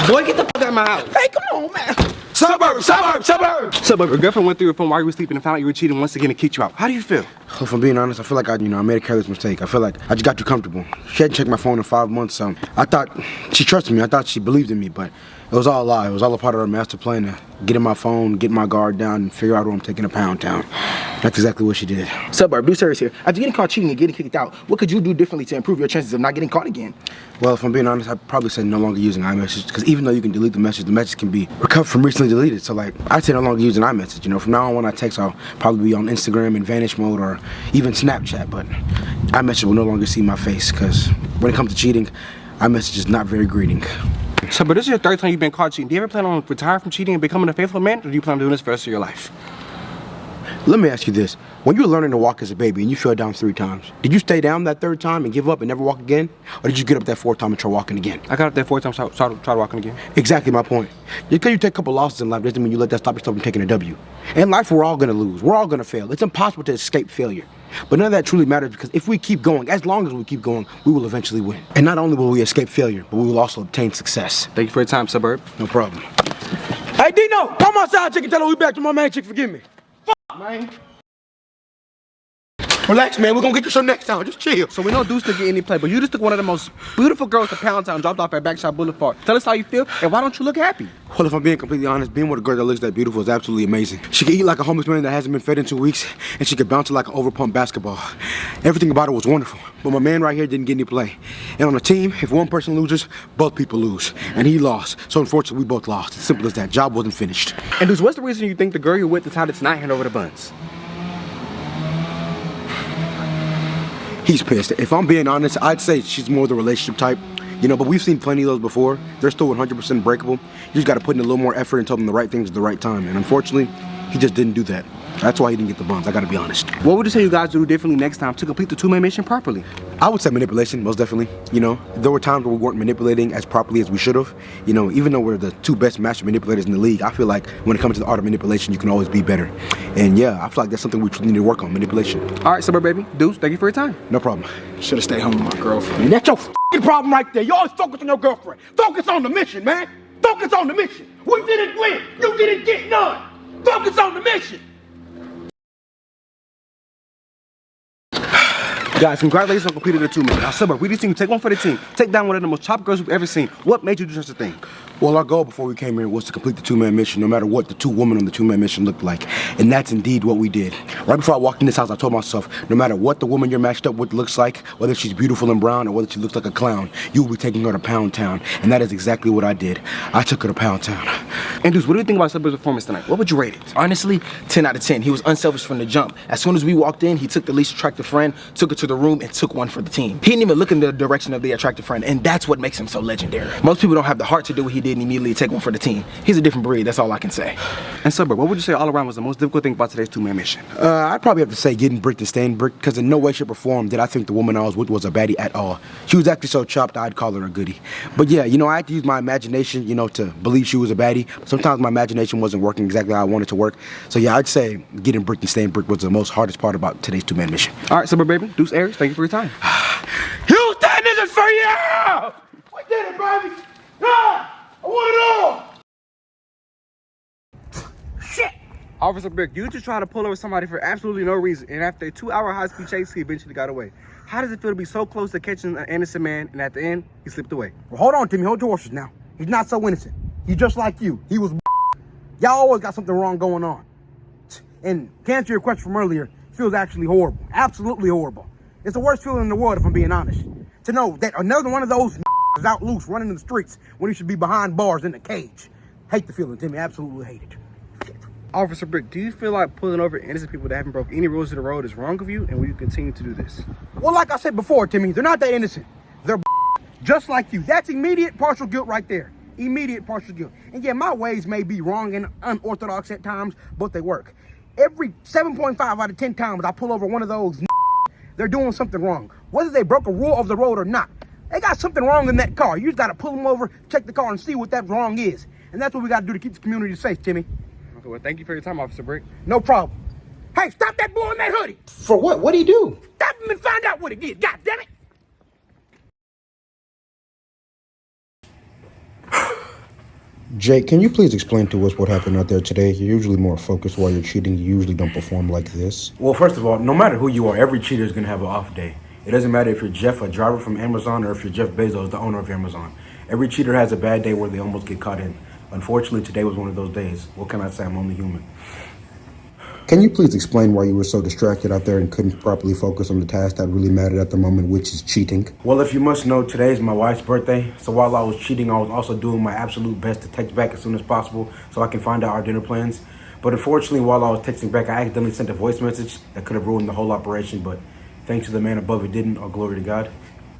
Boy, get the fuck out of my house. Hey, come on, man. Suburb. Your girlfriend went through your phone while you were sleeping and found out you were cheating once again and kicked you out. How do you feel? Well, if I'm being honest, I feel like I made a careless mistake. I feel like I just got too comfortable. She hadn't checked my phone in 5 months, so I thought she trusted me. I thought she believed in me, but it was all a lie. It was all a part of her master plan to get in my phone, get my guard down, and figure out who I'm taking to Pound Town. That's exactly what she did. Suburb, be serious here. After getting caught cheating and getting kicked out, what could you do differently to improve your chances of not getting caught again? Well, if I'm being honest, I'd probably say no longer using iMessage, because even though you can delete the message can be recovered from recently deleted. So, like, I'd say no longer using iMessage. You know, from now on when I text, I'll probably be on Instagram in vanish mode or even Snapchat, but iMessage will no longer see my face, because when it comes to cheating, iMessage is not very greeting. So, but this is your third time you've been caught cheating. Do you ever plan on retiring from cheating and becoming a faithful man, or do you plan on doing this for the rest of your life? Let me ask you this. When you were learning to walk as a baby and you fell down 3 times, did you stay down that 3rd time and give up and never walk again? Or did you get up that 4th time and try walking again? I got up there 4 times, tried walking again. Exactly my point. Just because you take a couple losses in life doesn't mean you let that stop yourself from taking a W. In life, we're all going to lose. We're all going to fail. It's impossible to escape failure. But none of that truly matters, because if we keep going, as long as we keep going, we will eventually win. And not only will we escape failure, but we will also obtain success. Thank you for your time, Suburb. No problem. Hey, Dino, come outside, chicken. Tell her we back to my man, chick. Forgive me. Fuck, man. Relax, man. We're gonna get you some next time. Just chill. So we know Deuce didn't get any play, but you just took one of the most beautiful girls to Pound Town, dropped off at Backshot Boulevard. Tell us how you feel, and why don't you look happy? Well, if I'm being completely honest, being with a girl that looks that beautiful is absolutely amazing. She can eat like a homeless man that hasn't been fed in 2 weeks, and she can bounce it like an overpumped basketball. Everything about her was wonderful, but my man right here didn't get any play. And on a team, if one person loses, both people lose. And he lost, so unfortunately we both lost. As simple as that. Job wasn't finished. And Deuce, what's the reason you think the girl you're with decided to not hand over the buns? He's pissed. If I'm being honest, I'd say she's more the relationship type. You know, but we've seen plenty of those before. They're still 100% breakable. You just got to put in a little more effort and tell them the right things at the right time. And unfortunately, he just didn't do that. That's why he didn't get the buns, I gotta be honest. What would you say you guys do differently next time to complete the 2-man mission properly? I would say manipulation, most definitely. You know, there were times where we weren't manipulating as properly as we should have. You know, even though we're the 2 best master manipulators in the league, I feel like when it comes to the art of manipulation, you can always be better. And yeah, I feel like that's something we truly need to work on, manipulation. All right, Suburb baby. Deuce, thank you for your time. No problem. Should've stayed home with my girlfriend. And that's your f***ing problem right there. You always focus on your girlfriend. Focus on the mission, man. Focus on the mission. We didn't win. You didn't get none. Focus on the mission. Guys, congratulations on completing the 2-man. Now, Suburb, we just seen you take one for the team. Take down one of the most top girls we've ever seen. What made you do such a thing? Well, our goal before we came here was to complete the 2-man mission, no matter what the 2 women on the 2-man mission looked like. And that's indeed what we did. Right before I walked in this house, I told myself, no matter what the woman you're matched up with looks like, whether she's beautiful and brown or whether she looks like a clown, you will be taking her to Pound Town. And that is exactly what I did. I took her to Pound Town. And Deuce, what do you think about Suburb's performance tonight? What would you rate it? Honestly, 10 out of 10. He was unselfish from the jump. As soon as we walked in, he took the least attractive friend, took her to the room, and took one for the team. He didn't even look in the direction of the attractive friend, and that's what makes him so legendary. Most people don't have the heart to do what he did and immediately take one for the team. He's a different breed, that's all I can say. And Suburb, what would you say all around was the most difficult thing about today's 2-man mission? I'd probably have to say getting bricked and staying bricked, because in no way, shape, or form did I think the woman I was with was a baddie at all. She was actually so chopped, I'd call her a goodie. But yeah, you know, I had to use my imagination, you know, to believe she was a baddie. Sometimes my imagination wasn't working exactly how I wanted to work. So yeah, I'd say getting bricked and staying bricked was the most hardest part about today's 2-man mission. All right, Suburb baby, Deuce Aries, thank you for your time. Houston, this is for you! We did it, baby! God, I want it all! Shit! Officer Brick, you just tried to pull over somebody for absolutely no reason, and after a 2-hour high-speed chase, he eventually got away. How does it feel to be so close to catching an innocent man, and at the end, he slipped away? Well, hold on, Timmy. Hold your horses now. He's not so innocent. He's just like you. He was Y'all always got something wrong going on. And to answer your question from earlier, it feels actually horrible. Absolutely horrible. It's the worst feeling in the world, if I'm being honest. To know that another one of those is out loose, running in the streets, when he should be behind bars in a cage. Hate the feeling, Timmy. Absolutely hate it. Officer Brick, do you feel like pulling over innocent people that haven't broke any rules of the road is wrong of you, and will you continue to do this? Well, like I said before, Timmy, they're not that innocent. They're just like you. That's immediate partial guilt right there. Immediate partial guilt. And yeah, my ways may be wrong and unorthodox at times, but they work. Every 7.5 out of 10 times I pull over one of those, they're doing something wrong. Whether they broke a rule of the road or not, they got something wrong in that car. You just got to pull them over, check the car, and see what that wrong is. And that's what we got to do to keep the community safe, Timmy. Okay, well, thank you for your time, Officer Brick. No problem. Hey, stop that boy in that hoodie. For what? What'd he do? Stop him and find out what he did. God damn it. Jake, can you please explain to us what happened out there today? You're usually more focused while you're cheating. You usually don't perform like this. Well, first of all, no matter who you are, every cheater is going to have an off day. It doesn't matter if you're Jeff, a driver from Amazon, or if you're Jeff Bezos, the owner of Amazon. Every cheater has a bad day where they almost get caught in. Unfortunately, today was one of those days. What can I say? I'm only human. Can you please explain why you were so distracted out there and couldn't properly focus on the task that really mattered at the moment, which is cheating? Well, if you must know, today is my wife's birthday. So while I was cheating, I was also doing my absolute best to text back as soon as possible so I can find out our dinner plans. But unfortunately, while I was texting back, I accidentally sent a voice message that could have ruined the whole operation. But thanks to the man above, it didn't. All glory to God.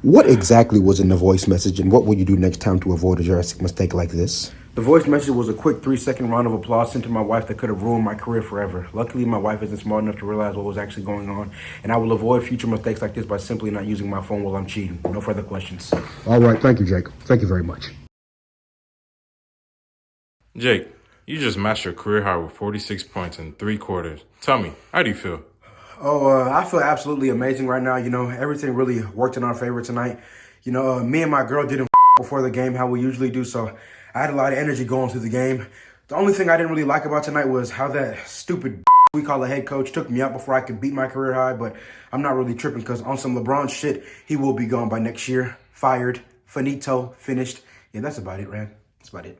What exactly was in the voice message, and what will you do next time to avoid a drastic mistake like this? The voice message was a quick 3-second round of applause sent to my wife that could have ruined my career forever. Luckily, my wife isn't smart enough to realize what was actually going on, and I will avoid future mistakes like this by simply not using my phone while I'm cheating. No further questions. All right, thank you, Jake. Thank you very much. Jake, you just matched your career high with 46 points in 3 quarters. Tell me, how do you feel? I feel absolutely amazing right now. You know, everything really worked in our favor tonight. You know, me and my girl didn't before the game how we usually do, so I had a lot of energy going through the game. The only thing I didn't really like about tonight was how that stupid we call a head coach took me out before I could beat my career high, but I'm not really tripping because on some LeBron shit, he will be gone by next year. Fired, finito, finished. Yeah, that's about it, Rand. That's about it.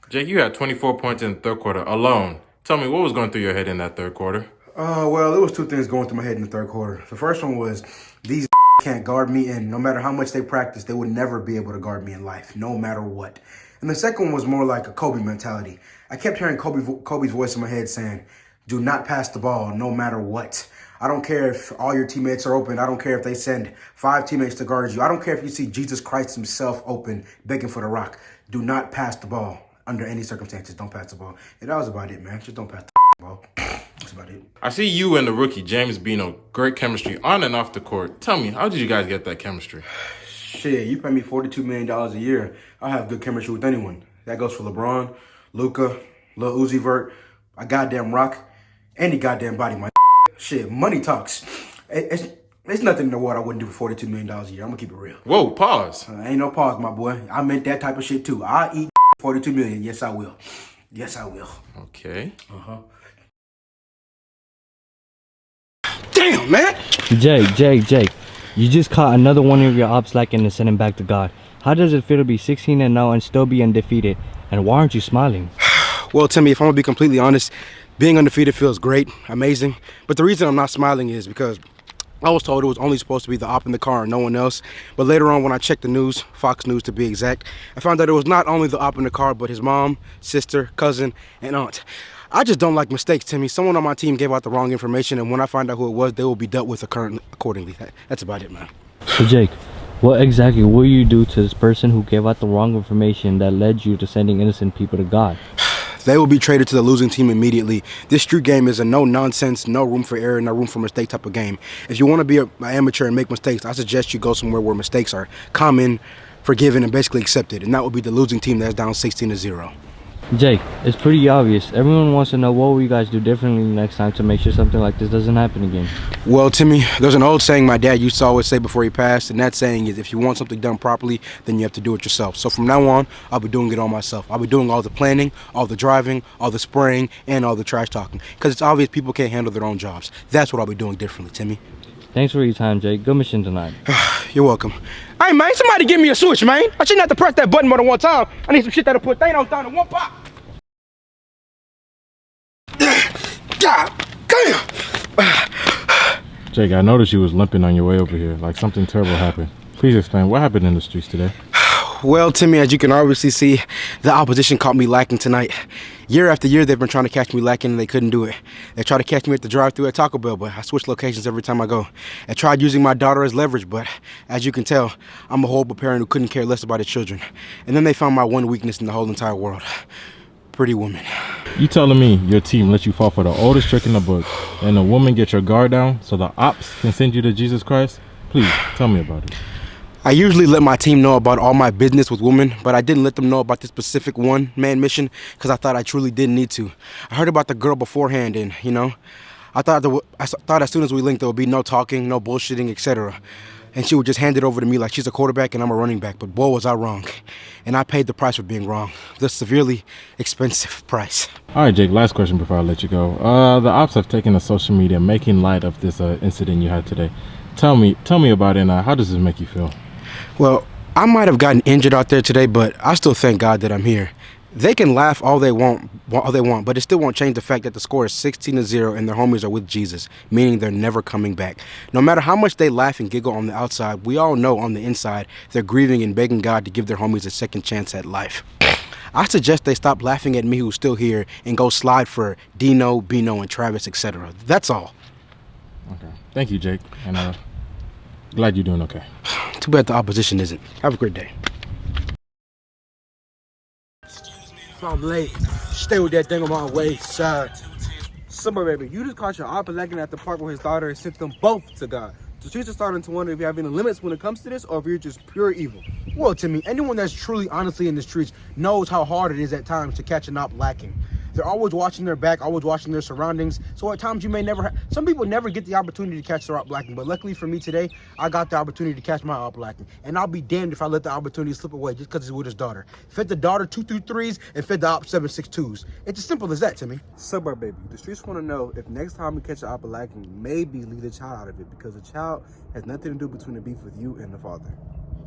Jake, you had 24 points in the third quarter alone. Tell me, what was going through your head in that third quarter? Well, there was 2 things going through my head in the third quarter. The first one was these can't guard me, and no matter how much they practice, they would never be able to guard me in life, no matter what. And the second one was more like a Kobe mentality. I kept hearing Kobe's voice in my head saying, do not pass the ball no matter what. I don't care if all your teammates are open. I don't care if they send 5 teammates to guard you. I don't care if you see Jesus Christ himself open, begging for the rock. Do not pass the ball under any circumstances. Don't pass the ball. And that was about it, man. Just don't pass the ball. That's about it. I see you and the rookie, James Bino, great chemistry on and off the court. Tell me, how did you guys get that chemistry? Shit, you pay me $42 million a year. I'll have good chemistry with anyone. That goes for LeBron, Luka, Lil Uzi Vert, a goddamn Rock, any goddamn body, my shit, money talks. It's nothing in the world I wouldn't do for $42 million a year. I'm gonna keep it real. Whoa, pause. Ain't no pause, my boy. I meant that type of shit too. I'll eat $42 million. Yes, I will. Yes, I will. Okay. Damn, man! Jake. You just caught another one of your ops lacking and sent him back to God. How does it feel to be 16-0 and still be undefeated? And why aren't you smiling? Well, Timmy, if I'm gonna be completely honest, being undefeated feels great, amazing. But the reason I'm not smiling is because I was told it was only supposed to be the op in the car and no one else. But later on, when I checked the news, Fox News to be exact, I found out it was not only the op in the car, but his mom, sister, cousin, and aunt. I just don't like mistakes, Timmy. Someone on my team gave out the wrong information, and when I find out who it was, they will be dealt with accordingly. That's about it, man. So Jake, what exactly will you do to this person who gave out the wrong information that led you to sending innocent people to God? They will be traded to the losing team immediately. This street game is a no-nonsense, no room for error, no room for mistake type of game. If you want to be an amateur and make mistakes, I suggest you go somewhere where mistakes are common, forgiven, and basically accepted. And that would be the losing team that's down 16-0. Jake, it's pretty obvious. Everyone wants to know what will you guys do differently next time to make sure something like this doesn't happen again. Well, Timmy, there's an old saying my dad used to always say before he passed, and that saying is if you want something done properly, then you have to do it yourself. So from now on, I'll be doing it all myself. I'll be doing all the planning, all the driving, all the spraying, and all the trash talking. Because it's obvious people can't handle their own jobs. That's what I'll be doing differently, Timmy. Thanks for your time, Jake. Good mission tonight. You're welcome. Hey, man, somebody give me a switch, man. I shouldn't have to press that button more than one time. I need some shit that'll put Thanos down in one pop. God damn! Jake, I noticed you was limping on your way over here, like something terrible happened. Please explain, what happened in the streets today? Well, Timmy, as you can obviously see, the opposition caught me lacking tonight. Year after year, they've been trying to catch me lacking, and they couldn't do it. They tried to catch me at the drive-thru at Taco Bell, but I switch locations every time I go. I tried using my daughter as leverage, but as you can tell, I'm a horrible parent who couldn't care less about his children. And then they found my one weakness in the whole entire world. Pretty woman. You telling me your team let you fall for the oldest trick in the book and a woman get your guard down so the ops can send you to Jesus Christ? Please, tell me about it. I usually let my team know about all my business with women, but I didn't let them know about this specific one-man mission because I thought I truly didn't need to. I heard about the girl beforehand and, you know, I thought as soon as we linked there would be no talking, no bullshitting, etc. and she would just hand it over to me like she's a quarterback and I'm a running back. But boy, was I wrong. And I paid the price for being wrong. The severely expensive price. All right, Jake, last question before I let you go. The ops have taken to social media making light of this incident you had today. Tell me about it, and how does this make you feel? Well, I might have gotten injured out there today, but I still thank God that I'm here. They can laugh all they want, but it still won't change the fact that the score is 16-0 and their homies are with Jesus, meaning they're never coming back. No matter how much they laugh and giggle on the outside, we all know on the inside they're grieving and begging God to give their homies a second chance at life. I suggest they stop laughing at me who's still here and go slide for Dino, Bino, and Travis, etc. That's all. Okay. Thank you, Jake, and glad you're doing okay. Too bad the opposition isn't. Have a great day. If I'm late, stay with that thing on my waist. Suburb baby, you just caught your op electing at the park with his daughter and sent them both to God. The streets are starting to wonder if you have any limits when it comes to this, or if you're just pure evil. Well, Timmy, anyone that's truly honestly in the streets knows how hard it is at times to catch an op lacking. They're always watching their back, always watching their surroundings. So at times you may never some people never get the opportunity to catch their op lacking. But luckily for me today, I got the opportunity to catch my op lacking. And I'll be damned if I let the opportunity slip away just because it's with his daughter. Fed the daughter 2-3s and fed the op 7-6-2s. It's as simple as that, Timmy. Suburb baby, the streets want to know if next time we catch an op lacking, maybe leave the child out of it, because the child has nothing to do between the beef with you and the father.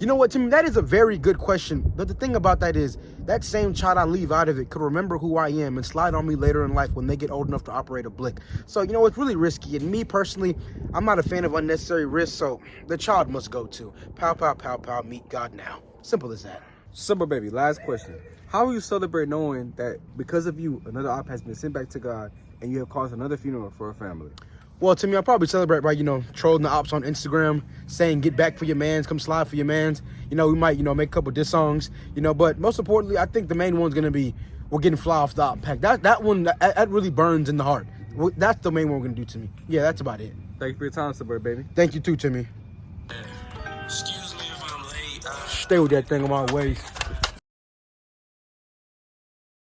You know what, Timmy? That is a very good question. But the thing about that is, that same child I leave out of it could remember who I am and slide on me later in life when they get old enough to operate a blick. So, you know, it's really risky. And me personally, I'm not a fan of unnecessary risk, so the child must go too. Pow, pow, pow, pow, meet God now. Simple as that. Suburb baby, last question. How will you celebrate knowing that because of you, another op has been sent back to God and you have caused another funeral for a family? Well, Timmy, I'll probably celebrate by, trolling the ops on Instagram, saying get back for your mans, come slide for your mans. We might, make a couple diss songs, but most importantly, I think the main one's going to be we're getting fly off the op pack. That one, that really burns in the heart. That's the main one we're going to do, Timmy. Yeah, that's about it. Thank you for your time, Suburb baby. Thank you too, Timmy. Excuse me if I'm late. Stay with that thing on my waist.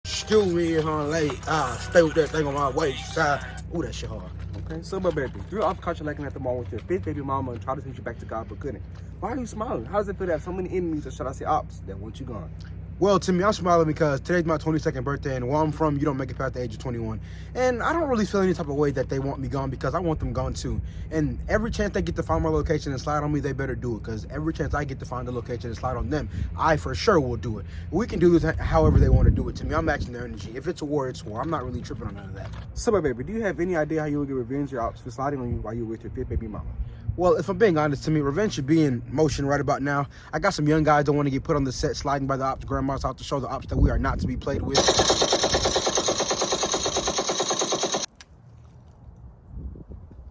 Excuse me if I'm late. Stay with that thing on my waist. Ooh, that shit hard. Okay, Suburb baby, you off caught you lacking at the mall with your fifth baby mama and tried to send you back to God but couldn't. Why are you smiling? How does it feel to have so many enemies, or should I say ops, that want you gone? Well, Timmy, I'm smiling because today's my 22nd birthday, and where I'm from, you don't make it past the age of 21. And I don't really feel any type of way that they want me gone, because I want them gone too. And every chance they get to find my location and slide on me, they better do it, because every chance I get to find the location and slide on them, I for sure will do it. We can do this however they want to do it, Timmy. I'm matching their energy. If it's a war, it's war. I'm not really tripping on none of that. Suburb baby, do you have any idea how you will get revenge your ops for sliding on you while you're with your fifth baby mama? Well, if I'm being honest, Timmy, revenge should be in motion right about now. I got some young guys that want to get put on the set sliding by the ops grandma's house to show the ops that we are not to be played with.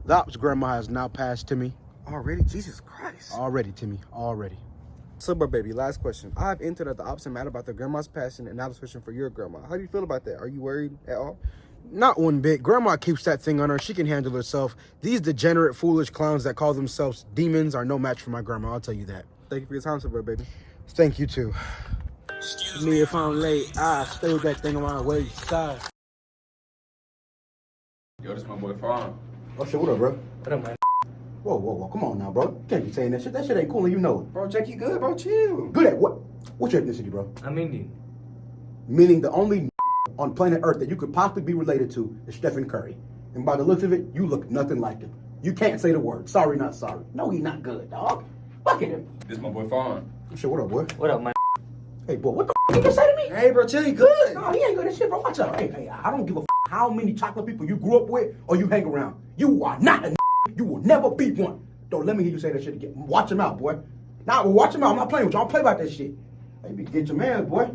The ops grandma has now passed, Timmy. Already? Jesus Christ. Already, Timmy. Already. Suburb baby, last question. I have entered at the ops and mad about their grandma's passing, and now the question for your grandma. How do you feel about that? Are you worried at all? Not one bit. Grandma keeps that thing on her. She can handle herself. These degenerate, foolish clowns that call themselves demons are no match for my grandma. I'll tell you that. Thank you for your time, Suburb baby. Thank you, too. Excuse Me if I'm late, stay with that thing on my waist. Yo, this my boy Fawn. Oh, shit, what up, bro? What up, man? Whoa. Come on now, bro. You can't be saying that shit. That shit ain't cool and you know it. Bro, Jake, you good, bro? Chill. Good at what? What's your ethnicity, bro? I'm Indian. Meaning the only on planet Earth that you could possibly be related to is Stephen Curry. And by the looks of it, you look nothing like him. You can't say the word. Sorry, not sorry. No, he's not good, dog. Look at him. This my boy Fawn. Shit, what up, boy? What up, man? Hey, boy, what the you just say to me? Hey, bro, chill, you good? No, he ain't good at shit, bro. Watch out. Hey, I don't give a how many chocolate people you grew up with or you hang around. You are not a You will never be one. Don't let me hear you say that shit again. Watch him out, boy. Nah, watch him out. I'm not playing with you. I don't play about that shit. Hey, get your mans, boy.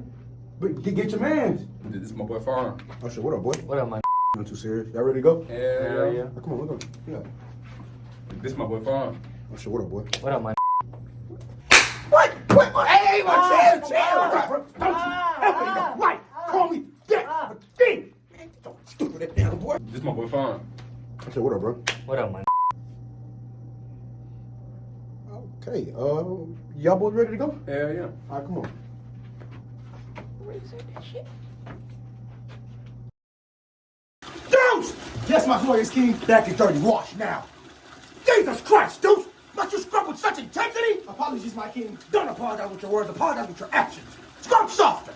Get your mans. This my boy Fawn. Oh, shit, what up, boy? What up, man? Not too serious. Y'all ready to go? Hell yeah. Oh, come on, let's go. Yeah. This my boy Fawn. Oh, shit, what up, boy? What up, man? What? Hey, chill. Don't you ever in your life call me that again. Stupid that damn boy. This my boy Fawn. I said, what up, bro? What up, man? Okay, y'all boys ready to go? Hell yeah. All right, come on. Deuce! Yes, my glorious king. Back in dirty wash now. Jesus Christ, Deuce! But you scrub with such intensity. Apologies, my king. Don't apologize with your words. Apologize with your actions. Scrub softer.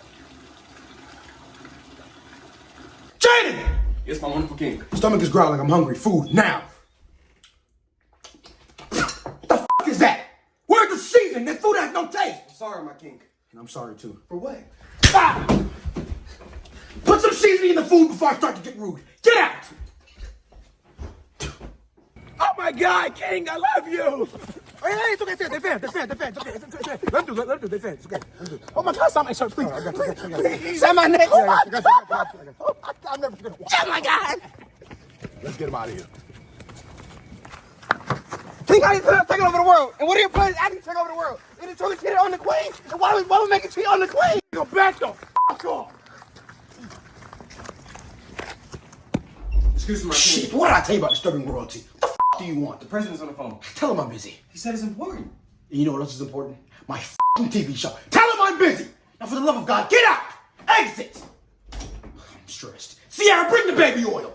Jaden! Yes, my wonderful king. Stomach is growling. I'm hungry. Food now. What the f is that? Where's the seasoning? That food has no taste. I'm sorry, my king. And I'm sorry too. For what? Ah! Put some seasoning in the food before I start to get rude. Get out! Oh my God, King, I love you! Hey, it's okay, defend. Okay, it's okay. Let him do, defend. It's okay. Oh my God, stop my shirt, please. Please, on my neck. Oh my God. I'm never gonna. Oh my God. Let's get him out of here. King, how you taking over the world? And what are your plans after you take over the world? It is totally cheated on the queen? And why we make it cheat on the queen? Go back the f off. Excuse me, my king. Shit, what did I tell you about disturbing royalty? What the f do you want? The president's on the phone. Tell him I'm busy. He said it's important. And you know what else is important? My f***ing TV show. Tell him I'm busy. Now, for the love of God, get out. Exit. I'm stressed. Sierra, bring the baby oil.